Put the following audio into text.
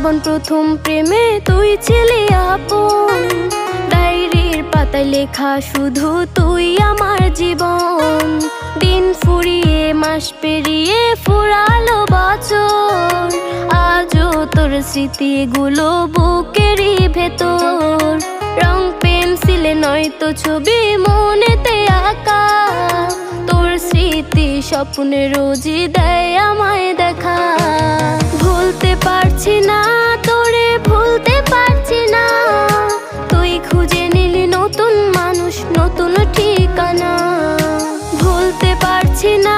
জীবন প্রথম প্রেমে তুই ছিলি আপন, ডায়েরির পাতায় লেখা শুধু তুই আমার জীবন। দিন ফুরিয়ে মাস পেরিয়ে ফুরালো বছর, আজও তোর স্মৃতিগুলো বুকেরই ভেতর। রং পেন্সিলে নয়তো ছবি মনেতে আঁকা, তোর স্মৃতি স্বপ্নে রোজই দেয় আমায় দেখা। ভুলতে পারছি না তোরে, ভুলতে পারছি না, তুই খুঁজে নিলি নতুন মানুষ, নতুন ঠিকানা। ভুলতে পারছি না